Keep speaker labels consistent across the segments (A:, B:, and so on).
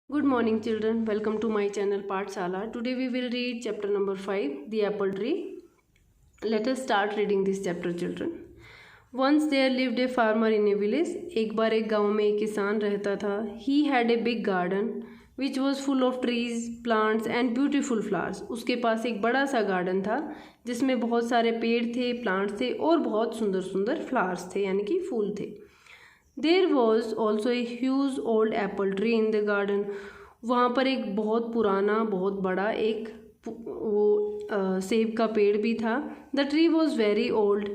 A: Good morning, children. Welcome to my channel Pathshala. Today we will read chapter number 5, The Apple Tree. Let us start reading this chapter, children. Once there lived a farmer in a village. एक बार एक गांव में एक किसान रहता था. He had a big garden which was full of trees, plants and beautiful flowers. उसके पास एक बड़ा सा गार्डन था जिसमें बहुत सारे पेड़ थे, प्लांट्स थे और बहुत सुंदर सुंदर फ्लावर्स थे यानी कि फूल थे. There was also a huge old apple tree in the garden. वहाँ पर एक बहुत पुराना बहुत बड़ा एक सेब का पेड़ भी था. The tree was very old.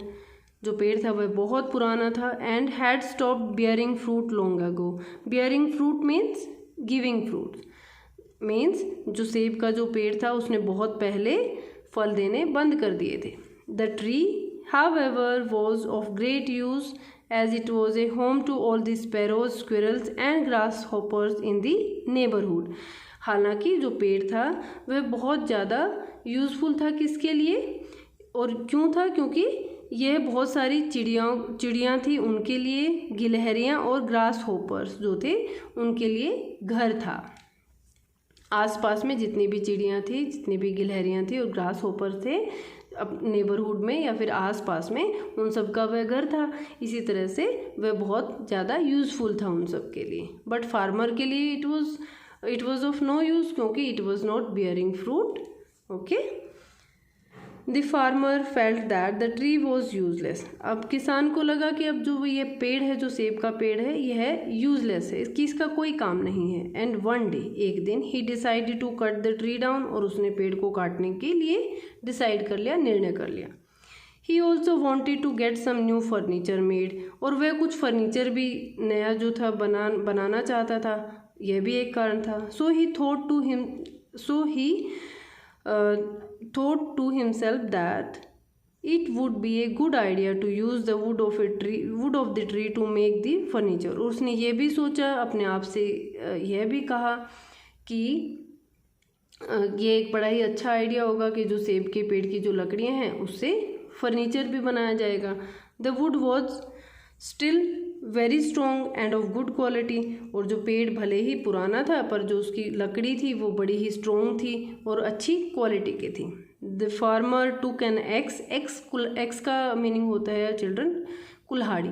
A: जो पेड़ था वह बहुत पुराना था. And had stopped bearing fruit long ago. Bearing fruit means giving fruit means जो सेब का जो पेड़ था उसने बहुत पहले फल देने बंद कर दिए थे. The tree however was of great use as it was a home to all the sparrows, squirrels and grasshoppers in the neighborhood. हालांकि जो पेड़ था वह बहुत ज़्यादा यूज़फुल था किसके लिए और क्यों था, क्योंकि यह बहुत सारी चिड़ियाँ थी उनके लिए, गिलहरियाँ और ग्रास होपर्स जो थे उनके लिए घर था. आसपास में जितनी भी चिड़ियाँ थी, जितनी भी गिलहरियाँ थी और ग्रास होपर थे अब नेबरहुड में या फिर आसपास में, उन सब का वह घर था. इसी तरह से वह बहुत ज़्यादा यूज़फुल था उन सब के लिए. बट फार्मर के लिए it was of no use क्योंकि it was not bearing fruit. Okay. The farmer felt that the tree was useless. अब किसान को लगा कि अब जो ये पेड़ है, जो सेब का पेड़ है, यह यूजलेस है, इसका कोई काम नहीं है. एंड वन डे, एक दिन, he decided to cut the tree down. और उसने पेड़ को काटने के लिए डिसाइड कर लिया, निर्णय कर लिया. He also wanted to get some new furniture made. और वह कुछ फर्नीचर भी नया जो था बनाना चाहता था, यह भी एक कारण था. सो ही thought to himself that it would be a good idea to use the wood of the tree to make the furniture. और उसने ये भी सोचा अपने आप से, यह भी कहा कि ये एक बड़ा ही अच्छा आइडिया होगा कि जो सेब के पेड़ की जो लकड़ियाँ हैं उससे फर्नीचर भी बनाया जाएगा. The wood was still very strong end of good quality. और जो पेड़ भले ही पुराना था पर जो उसकी लकड़ी थी वो बड़ी ही स्ट्रॉन्ग थी और अच्छी क्वालिटी की थी. द फार्मर टूक एन एक्स का मीनिंग होता है चिल्ड्रन कुल्हाड़ी.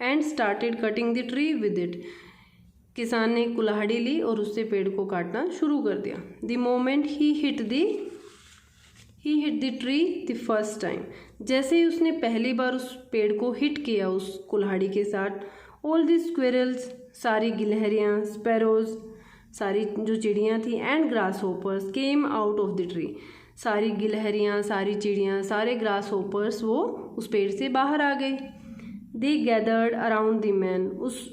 A: And started cutting the tree with it. किसान ने कुल्हाड़ी ली और उससे पेड़ को काटना शुरू कर दिया. The moment he hit the tree the first time. जैसे ही उसने पहली बार उस पेड़ को हिट किया उस कुल्हाड़ी के साथ, ऑल द स्क्विरल्स, सारी गिलहरियाँ, स्पैरोज, सारी जो चिड़ियाँ थी, and grass hoppers came out of the tree. सारी गिलहरियाँ, सारी चिड़ियाँ, सारे ग्रास होपर्स वो उस पेड़ से बाहर आ गए. दे गैदर्ड अराउंड द मैन.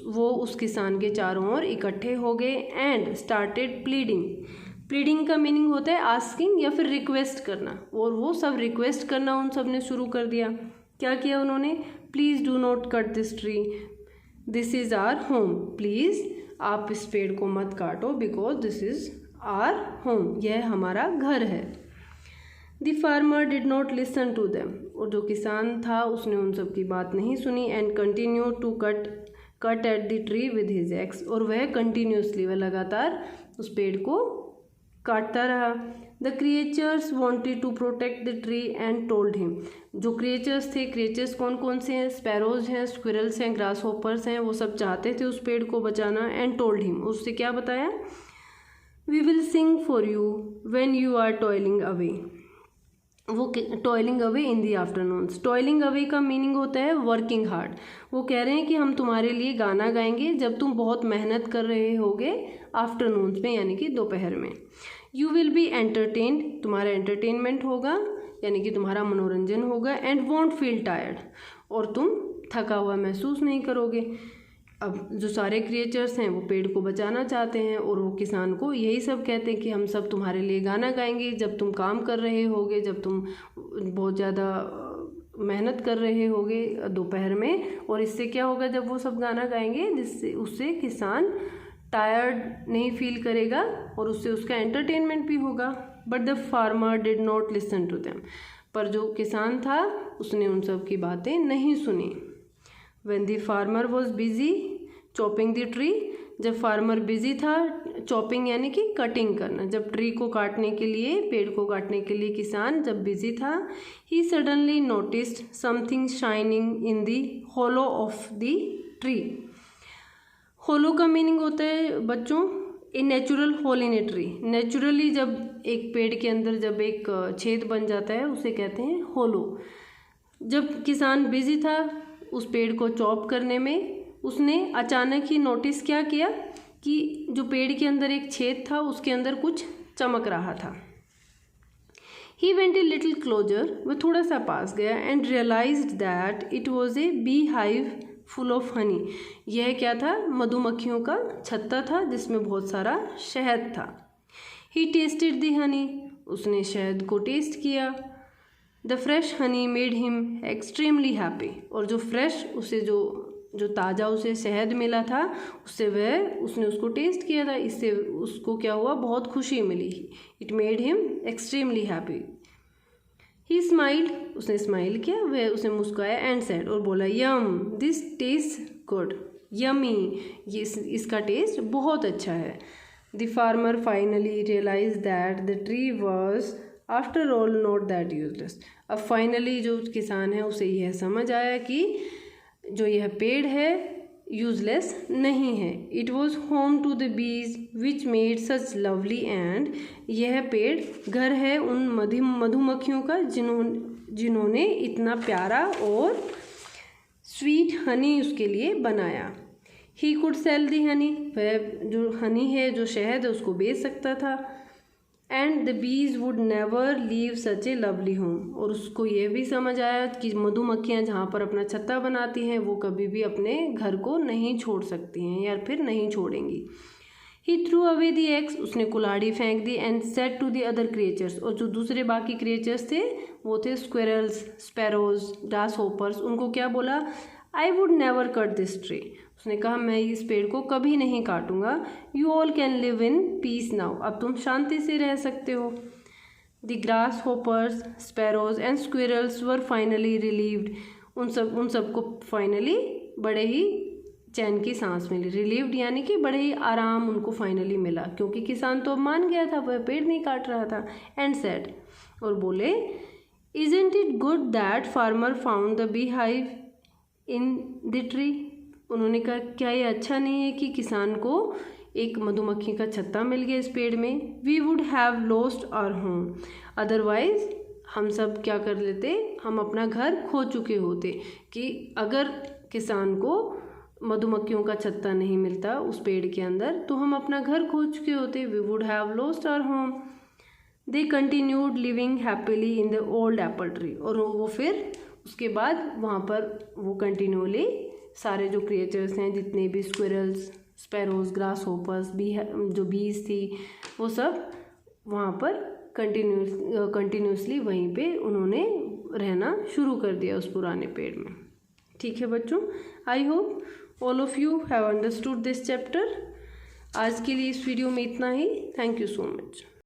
A: वो उस किसान के चारों ओर इकट्ठे हो गए. And started pleading. प्लीडिंग का मीनिंग होता है आस्किंग या फिर रिक्वेस्ट करना. और वो सब रिक्वेस्ट करना उन सब ने शुरू कर दिया. क्या किया उन्होंने? Please do not cut this tree, this is our home. Please आप इस पेड़ को मत काटो because this is our home, यह हमारा घर है. The farmer did not listen to them. और जो किसान था उसने उन सब की बात नहीं सुनी. And continue to cut at the tree with his axe. और वह कंटिन्यूसली, वह लगातार उस पेड़ को काटता रहा. The creatures wanted to protect the tree and told him. जो क्रिएचर्स थे, क्रिएचर्स कौन कौन से हैं? स्पैरोज हैं, स्क्विरल्स हैं, ग्रास होपर्स हैं. वो सब चाहते थे उस पेड़ को बचाना. एंड टोल्ड हिम, उससे क्या बताया? We will sing for you when you are toiling away. वो toiling away in the afternoons. Toiling away का मीनिंग होता है वर्किंग हार्ड. वो कह रहे हैं कि हम तुम्हारे लिए गाना गाएंगे जब तुम बहुत मेहनत कर रहे होगे आफ्टरनून्स में यानी कि दोपहर में. You will be entertained. तुम्हारा एंटरटेनमेंट होगा यानी कि तुम्हारा मनोरंजन होगा. And want feel tired. और तुम थका हुआ महसूस नहीं करोगे. अब जो सारे क्रिएचर्स हैं वो पेड़ को बचाना चाहते हैं और वो किसान को यही सब कहते हैं कि हम सब तुम्हारे लिए गाना गाएंगे जब तुम काम कर रहे होगे, जब तुम बहुत ज़्यादा मेहनत कर रहे होगे दोपहर में. और इससे क्या होगा जब वो सब गाना गाएंगे, जिससे उससे किसान टायर्ड नहीं फील करेगा और उससे उसका एंटरटेनमेंट भी होगा. But the farmer did not listen to them. पर जो किसान था उसने उन सब की बातें नहीं सुनी. When the farmer was busy chopping the tree, जब फार्मर बिजी था चॉपिंग यानी कि कटिंग करना, जब ट्री को काटने के लिए, पेड़ को काटने के लिए किसान जब बिजी था, he suddenly noticed something shining in the hollow of the tree. Hollow का मीनिंग होता है बच्चों a natural hole in a tree. Naturally जब एक पेड़ के अंदर जब एक छेद बन जाता है उसे कहते हैं होलो। जब किसान बिजी था उस पेड़ को चॉप करने में, उसने अचानक ही नोटिस क्या किया कि जो पेड़ के अंदर एक छेद था उसके अंदर कुछ चमक रहा था। He went a little closer, वह थोड़ा सा पास गया, and realised that it was a beehive full of honey. यह क्या था? मधुमक्खियों का छत्ता था जिसमें बहुत सारा शहद था। ही टेस्टेड द हनी, उसने शहद को टेस्ट किया। The fresh Honey made him extremely happy, और जो फ्रेश उसे जो ताज़ा उसे शहद मिला था उससे उसने उसको टेस्ट किया था, इससे उसको क्या हुआ? बहुत खुशी मिली। It made him extremely happy. He smiled, उसने स्माइल किया, वह उसने मुस्कुराया, एंड सेड, और बोला, yum this taste good, yummy, ये इसका टेस्ट बहुत अच्छा है। The farmer finally realise that the tree was after all not that useless. अब फाइनली जो किसान है उसे यह समझ आया कि जो यह पेड़ है यूजलेस नहीं है। It was home to the bees which made such lovely and, यह पेड़ घर है उन मधुमक्खियों का जिन्होंने इतना प्यारा और स्वीट हनी उसके लिए बनाया। ही कुड सेल दी हनी, वह जो हनी है, जो शहद है, उसको बेच सकता था। And the bees would never leave such A lovely home, और उसको ये भी समझ आया कि मधुमक्खियाँ जहाँ पर अपना छत्ता बनाती हैं वो कभी भी अपने घर को नहीं छोड़ सकती हैं या फिर नहीं छोड़ेंगी। He threw away the axe, उसने कुल्हाड़ी फेंक दी। And said to the other creatures, और जो दूसरे बाकी क्रिएचर्स थे वो थे स्क्विरल्स, स्पैरोज, ग्रास होपर्स, उनको क्या बोला? I would never cut this tree, उसने कहा मैं इस पेड़ को कभी नहीं काटूंगा। You all can live in peace now, अब तुम शांति से रह सकते हो। The grasshoppers, sparrows and squirrels were finally relieved, उन सब को फाइनली बड़े ही चैन की सांस मिली। रिलीव्ड यानी कि बड़े ही आराम उनको फाइनली मिला, क्योंकि किसान तो मान गया था, वह पेड़ नहीं काट रहा था। एंड सेड, और बोले, isn't it good that farmer found the bee hive in the tree, उन्होंने कहा क्या ये अच्छा नहीं है कि किसान को एक मधुमक्खी का छत्ता मिल गया इस पेड़ में। We would have lost our home, otherwise हम सब क्या कर लेते? हम अपना घर खो चुके होते। कि अगर किसान को मधुमक्खियों का छत्ता नहीं मिलता उस पेड़ के अंदर तो हम अपना घर खो चुके होते। We would have lost our home. They continued living happily in the old apple tree, और वो फिर उसके बाद वहाँ पर वो कंटिन्यूली सारे जो क्रिएचर्स हैं, जितने भी स्क्विरल्स, स्पैरोज, ग्रास होपर्स, जो बीज थी, वो सब वहाँ पर कंटिन्यूसली वहीं पे उन्होंने रहना शुरू कर दिया उस पुराने पेड़ में। ठीक है बच्चों, I hope all of you have understood this chapter. आज के लिए इस वीडियो में इतना ही। Thank you so much.